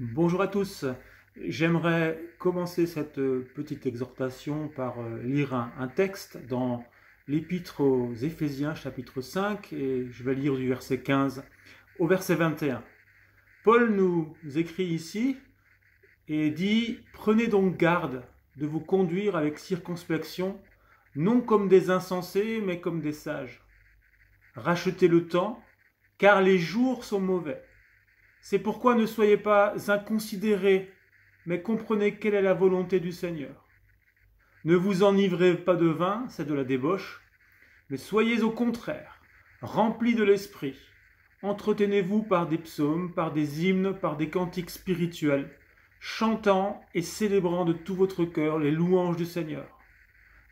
Bonjour à tous, j'aimerais commencer cette petite exhortation par lire un texte dans l'épître aux Éphésiens chapitre 5 et je vais lire du verset 15 au verset 21. Paul nous écrit ici et dit « Prenez donc garde de vous conduire avec circonspection, non comme des insensés mais comme des sages. Rachetez le temps, car les jours sont mauvais. C'est pourquoi ne soyez pas inconsidérés, mais comprenez quelle est la volonté du Seigneur. Ne vous enivrez pas de vin, c'est de la débauche, mais soyez au contraire remplis de l'esprit. Entretenez-vous par des psaumes, par des hymnes, par des cantiques spirituels, chantant et célébrant de tout votre cœur les louanges du Seigneur.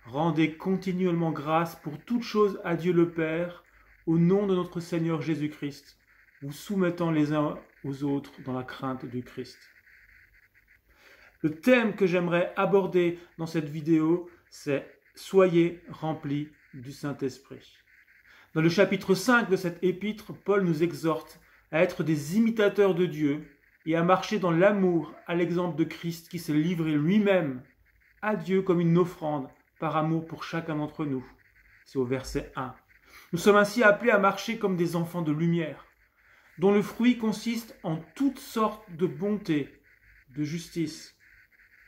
Rendez continuellement grâce pour toutes choses à Dieu le Père, au nom de notre Seigneur Jésus-Christ, vous soumettant les uns aux autres dans la crainte du Christ. Le thème que j'aimerais aborder dans cette vidéo, c'est « Soyez remplis du Saint-Esprit ». Dans le chapitre 5 de cette épître, Paul nous exhorte à être des imitateurs de Dieu et à marcher dans l'amour à l'exemple de Christ qui s'est livré lui-même à Dieu comme une offrande par amour pour chacun d'entre nous. C'est au verset 1. Nous sommes ainsi appelés à marcher comme des enfants de lumière, dont le fruit consiste en toutes sortes de bonté, de justice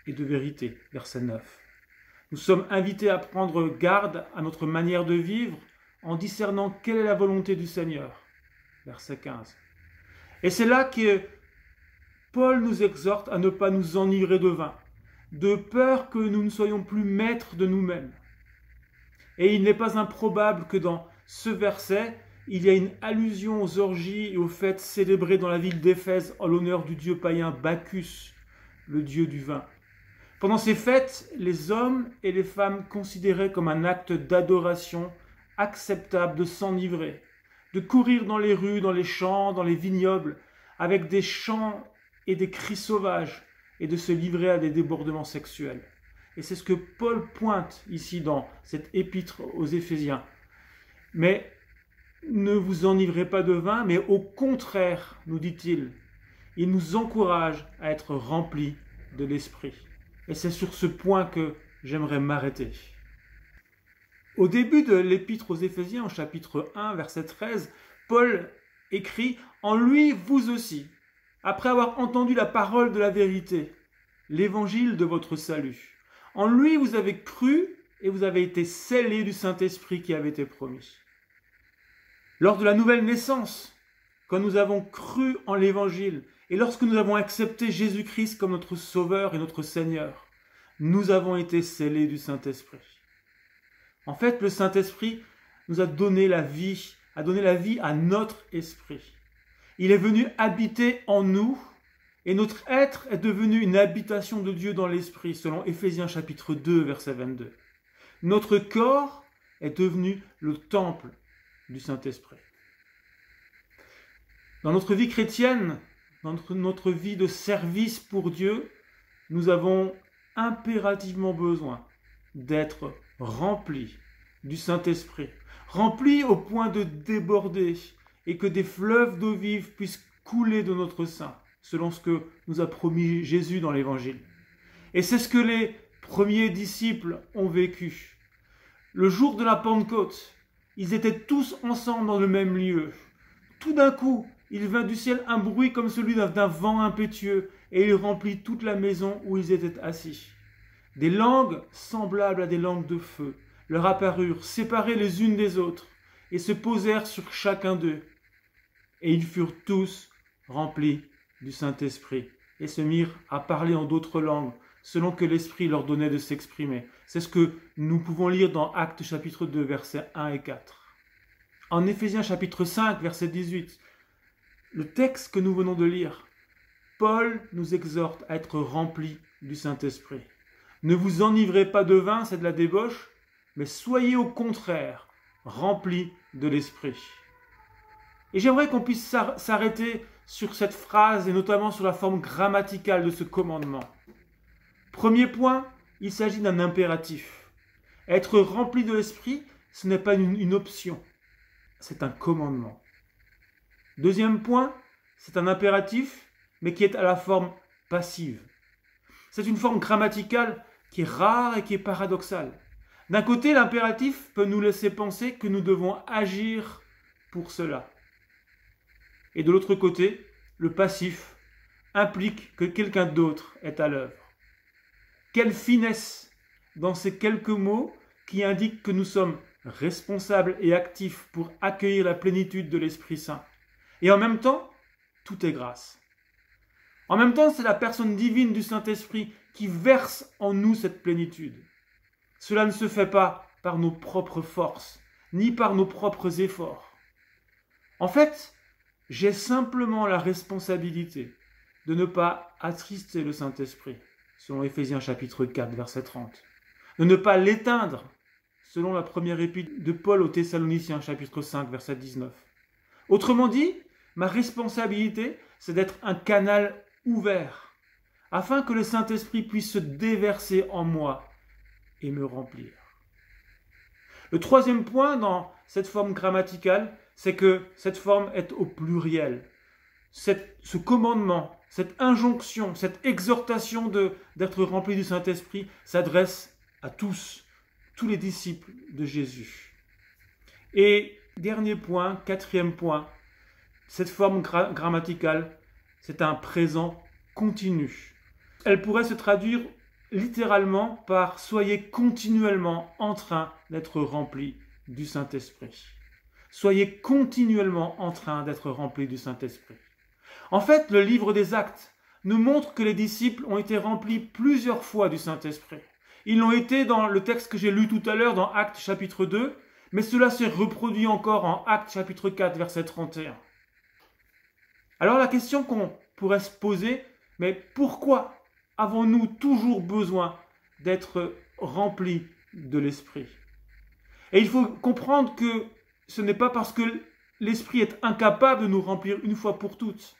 et de vérité. Verset 9. Nous sommes invités à prendre garde à notre manière de vivre en discernant quelle est la volonté du Seigneur. Verset 15. Et c'est là que Paul nous exhorte à ne pas nous enivrer de vin, de peur que nous ne soyons plus maîtres de nous-mêmes. Et il n'est pas improbable que dans ce verset, il y a une allusion aux orgies et aux fêtes célébrées dans la ville d'Éphèse en l'honneur du dieu païen Bacchus, le dieu du vin. Pendant ces fêtes, les hommes et les femmes considéraient comme un acte d'adoration acceptable de s'enivrer, de courir dans les rues, dans les champs, dans les vignobles, avec des chants et des cris sauvages, et de se livrer à des débordements sexuels. Et c'est ce que Paul pointe ici dans cette épître aux Éphésiens. Mais ne vous enivrez pas de vin, mais au contraire, nous dit-il, il nous encourage à être remplis de l'esprit. Et c'est sur ce point que j'aimerais m'arrêter. Au début de l'épître aux Éphésiens, au chapitre 1, verset 13, Paul écrit « En lui, vous aussi, après avoir entendu la parole de la vérité, l'évangile de votre salut, en lui vous avez cru et vous avez été scellés du Saint-Esprit qui avait été promis. » Lors de la nouvelle naissance, quand nous avons cru en l'Évangile et lorsque nous avons accepté Jésus-Christ comme notre Sauveur et notre Seigneur, nous avons été scellés du Saint-Esprit. En fait, le Saint-Esprit nous a donné la vie à notre esprit. Il est venu habiter en nous et notre être est devenu une habitation de Dieu dans l'esprit, selon Éphésiens chapitre 2, verset 22. Notre corps est devenu le temple du Saint-Esprit. Dans notre vie chrétienne, dans notre vie de service pour Dieu, nous avons impérativement besoin d'être remplis du Saint-Esprit, remplis au point de déborder et que des fleuves d'eau vive puissent couler de notre sein, selon ce que nous a promis Jésus dans l'Évangile. Et c'est ce que les premiers disciples ont vécu. Le jour de la Pentecôte, ils étaient tous ensemble dans le même lieu. Tout d'un coup, il vint du ciel un bruit comme celui d'un vent impétueux et il remplit toute la maison où ils étaient assis. Des langues semblables à des langues de feu leur apparurent, séparées les unes des autres, et se posèrent sur chacun d'eux. Et ils furent tous remplis du Saint-Esprit et se mirent à parler en d'autres langues, selon que l'Esprit leur donnait de s'exprimer. C'est ce que nous pouvons lire dans Actes chapitre 2, versets 1 et 4. En Éphésiens chapitre 5, verset 18, le texte que nous venons de lire, Paul nous exhorte à être remplis du Saint-Esprit. Ne vous enivrez pas de vin, c'est de la débauche, mais soyez au contraire remplis de l'Esprit. Et j'aimerais qu'on puisse s'arrêter sur cette phrase et notamment sur la forme grammaticale de ce commandement. Premier point, il s'agit d'un impératif. Être rempli de l'Esprit, ce n'est pas une option, c'est un commandement. Deuxième point, c'est un impératif, mais qui est à la forme passive. C'est une forme grammaticale qui est rare et qui est paradoxale. D'un côté, l'impératif peut nous laisser penser que nous devons agir pour cela. Et de l'autre côté, le passif implique que quelqu'un d'autre est à l'œuvre. Quelle finesse dans ces quelques mots qui indiquent que nous sommes responsables et actifs pour accueillir la plénitude de l'Esprit Saint. Et en même temps, tout est grâce. En même temps, c'est la personne divine du Saint-Esprit qui verse en nous cette plénitude. Cela ne se fait pas par nos propres forces, ni par nos propres efforts. En fait, j'ai simplement la responsabilité de ne pas attrister le Saint-Esprit, selon Éphésiens chapitre 4, verset 30. De ne pas l'éteindre, selon la première épître de Paul aux Thessaloniciens, chapitre 5, verset 19. Autrement dit, ma responsabilité, c'est d'être un canal ouvert, afin que le Saint-Esprit puisse se déverser en moi et me remplir. Le troisième point dans cette forme grammaticale, c'est que cette forme est au pluriel. Ce commandement, cette injonction, cette exhortation d'être rempli du Saint-Esprit s'adresse à tous les disciples de Jésus. Et dernier point, quatrième point, cette forme grammaticale, c'est un présent continu. Elle pourrait se traduire littéralement par « soyez continuellement en train d'être remplis du Saint-Esprit ». Soyez continuellement en train d'être remplis du Saint-Esprit. En fait, le livre des Actes nous montre que les disciples ont été remplis plusieurs fois du Saint-Esprit. Ils l'ont été dans le texte que j'ai lu tout à l'heure, dans Actes chapitre 2, mais cela s'est reproduit encore en Actes chapitre 4, verset 31. Alors la question qu'on pourrait se poser, mais pourquoi avons-nous toujours besoin d'être remplis de l'Esprit? Et il faut comprendre que ce n'est pas parce que l'Esprit est incapable de nous remplir une fois pour toutes.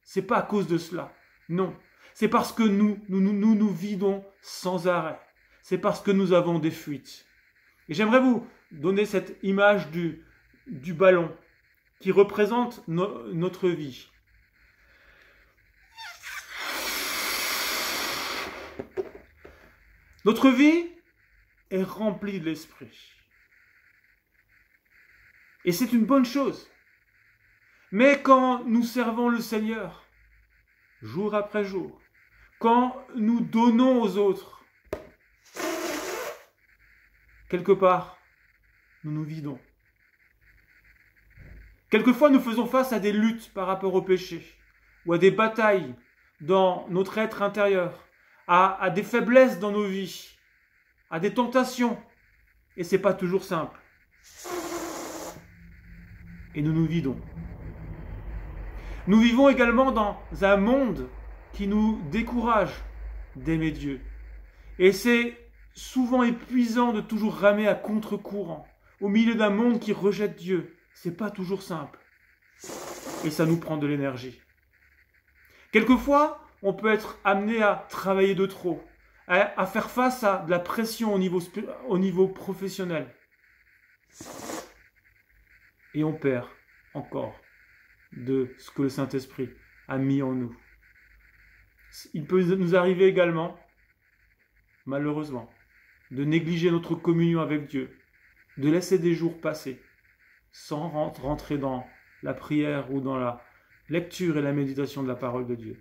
Ce n'est pas à cause de cela. Non. C'est parce que nous vidons sans arrêt. C'est parce que nous avons des fuites. Et j'aimerais vous donner cette image du ballon qui représente notre vie. Notre vie est remplie de l'Esprit. Et c'est une bonne chose. Mais quand nous servons le Seigneur, jour après jour, quand nous donnons aux autres, quelque part, nous nous vidons. Quelquefois, nous faisons face à des luttes par rapport au péché, ou à des batailles dans notre être intérieur, à des faiblesses dans nos vies, à des tentations, et ce n'est pas toujours simple. Et nous nous vidons. Nous vivons également dans un monde qui nous décourage d'aimer Dieu. Et c'est souvent épuisant de toujours ramer à contre-courant, au milieu d'un monde qui rejette Dieu. C'est pas toujours simple. Et ça nous prend de l'énergie. Quelquefois, on peut être amené à travailler de trop, à faire face à de la pression au niveau professionnel. Et on perd encore de ce que le Saint-Esprit a mis en nous. Il peut nous arriver également, malheureusement, de négliger notre communion avec Dieu, de laisser des jours passer sans rentrer dans la prière ou dans la lecture et la méditation de la parole de Dieu.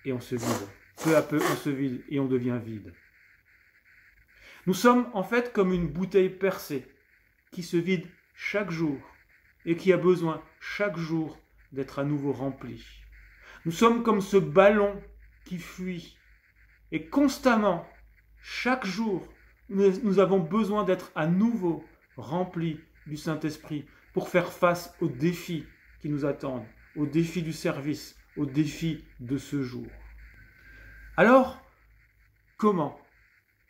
Et on se vide. Peu à peu, on se vide et on devient vide. Nous sommes en fait comme une bouteille percée qui se vide chaque jour et qui a besoin chaque jour d'être à nouveau remplie. Nous sommes comme ce ballon qui fuit et constamment, chaque jour, nous avons besoin d'être à nouveau remplis du Saint-Esprit pour faire face aux défis qui nous attendent, aux défis du service, aux défis de ce jour. Alors, comment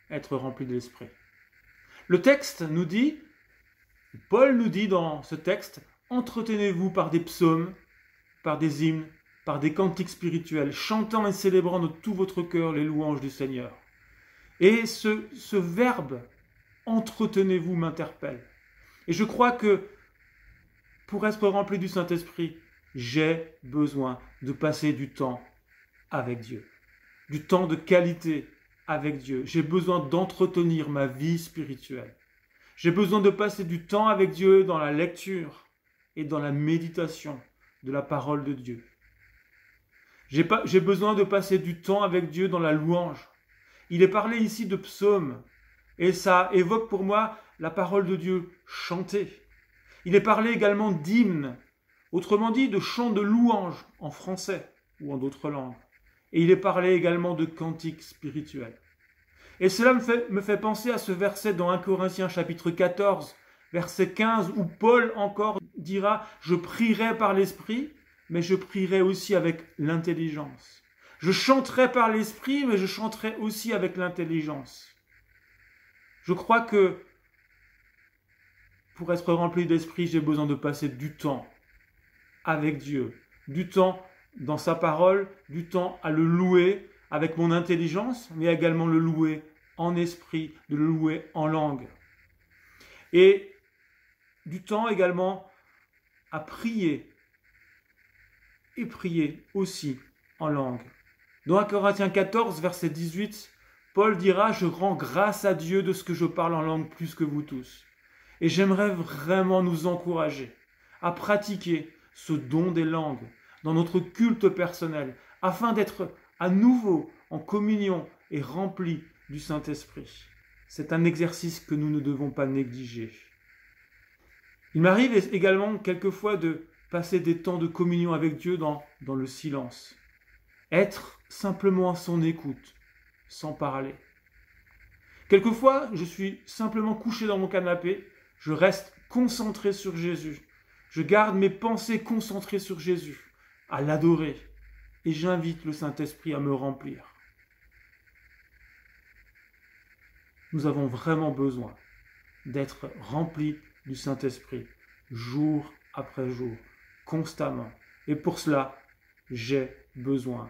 être rempli de l'Esprit? Le texte nous dit, Paul nous dit dans ce texte, entretenez-vous par des psaumes, par des hymnes, par des cantiques spirituels, chantant et célébrant de tout votre cœur les louanges du Seigneur. Et ce verbe, entretenez-vous, m'interpelle. Et je crois que pour être rempli du Saint-Esprit, j'ai besoin de passer du temps avec Dieu, du temps de qualité avec Dieu. J'ai besoin d'entretenir ma vie spirituelle. J'ai besoin de passer du temps avec Dieu dans la lecture et dans la méditation de la parole de Dieu. J'ai besoin de passer du temps avec Dieu dans la louange. Il est parlé ici de psaumes et ça évoque pour moi la parole de Dieu chantée. Il est parlé également d'hymnes, autrement dit de chants de louange en français ou en d'autres langues. Et il est parlé également de cantiques spirituels. Et cela me fait penser à ce verset dans 1 Corinthiens chapitre 14, verset 15, où Paul encore dira « Je prierai par l'Esprit, mais je prierai aussi avec l'intelligence. Je chanterai par l'Esprit, mais je chanterai aussi avec l'intelligence. » Je crois que pour être rempli d'esprit, j'ai besoin de passer du temps avec Dieu, du temps dans sa parole, du temps à le louer avec mon intelligence, mais également le louer en esprit, de le louer en langue. Et du temps également à prier, et prier aussi en langue. Dans 1 Corinthiens 14, verset 18, Paul dira « Je rends grâce à Dieu de ce que je parle en langue plus que vous tous. » Et j'aimerais vraiment nous encourager à pratiquer ce don des langues dans notre culte personnel, afin d'être à nouveau en communion et remplis du Saint-Esprit. C'est un exercice que nous ne devons pas négliger. Il m'arrive également quelquefois de passer des temps de communion avec Dieu dans le silence. Être simplement à son écoute, sans parler. Quelquefois, je suis simplement couché dans mon canapé, je reste concentré sur Jésus. Je garde mes pensées concentrées sur Jésus, à l'adorer, et j'invite le Saint-Esprit à me remplir. Nous avons vraiment besoin d'être remplis du Saint-Esprit, jour après jour, constamment. Et pour cela, j'ai besoin,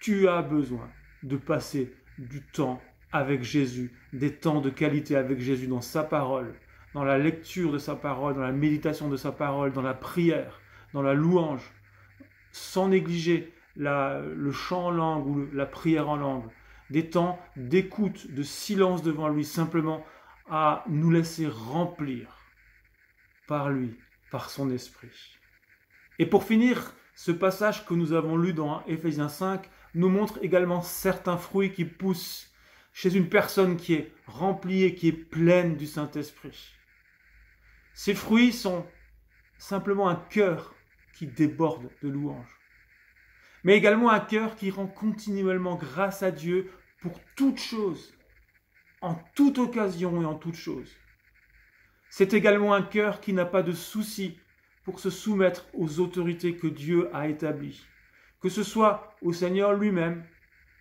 tu as besoin de passer du temps avec Jésus, des temps de qualité avec Jésus dans sa parole, dans la lecture de sa parole, dans la méditation de sa parole, dans la prière, dans la louange, sans négliger le chant en langue ou la prière en langue, des temps d'écoute, de silence devant lui, simplement à nous laisser remplir par lui, par son esprit. Et pour finir, ce passage que nous avons lu dans Éphésiens 5 nous montre également certains fruits qui poussent chez une personne qui est remplie et qui est pleine du Saint-Esprit. Ces fruits sont simplement un cœur qui déborde de louanges, mais également un cœur qui rend continuellement grâce à Dieu pour toute chose, en toute occasion et en toute chose. C'est également un cœur qui n'a pas de souci pour se soumettre aux autorités que Dieu a établies, que ce soit au Seigneur lui-même,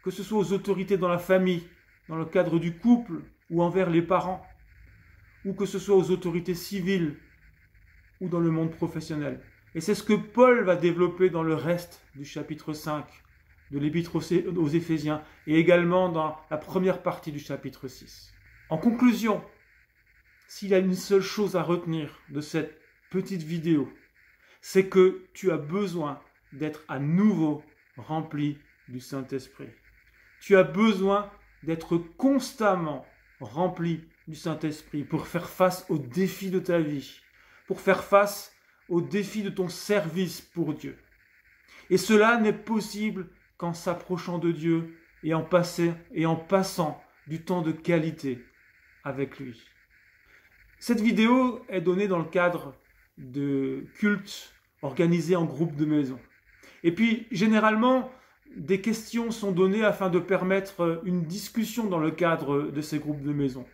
que ce soit aux autorités dans la famille, dans le cadre du couple ou envers les parents, ou que ce soit aux autorités civiles ou dans le monde professionnel. Et c'est ce que Paul va développer dans le reste du chapitre 5 de l'Épître aux Éphésiens et également dans la première partie du chapitre 6. En conclusion, s'il y a une seule chose à retenir de cette petite vidéo, c'est que tu as besoin d'être à nouveau rempli du Saint-Esprit. Tu as besoin d'être constamment rempli du Saint-Esprit pour faire face aux défis de ta vie, pour faire face aux défis de ton service pour Dieu. Et cela n'est possible qu'en s'approchant de Dieu et en passant du temps de qualité avec lui. Cette vidéo est donnée dans le cadre de cultes organisés en groupe de maison. Et puis, généralement, des questions sont données afin de permettre une discussion dans le cadre de ces groupes de maison.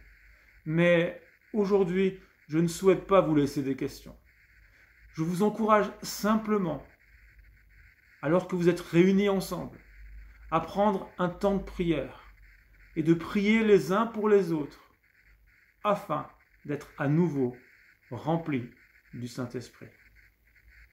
Mais aujourd'hui, je ne souhaite pas vous laisser des questions. Je vous encourage simplement, alors que vous êtes réunis ensemble, à prendre un temps de prière et de prier les uns pour les autres, afin d'être à nouveau remplis du Saint-Esprit.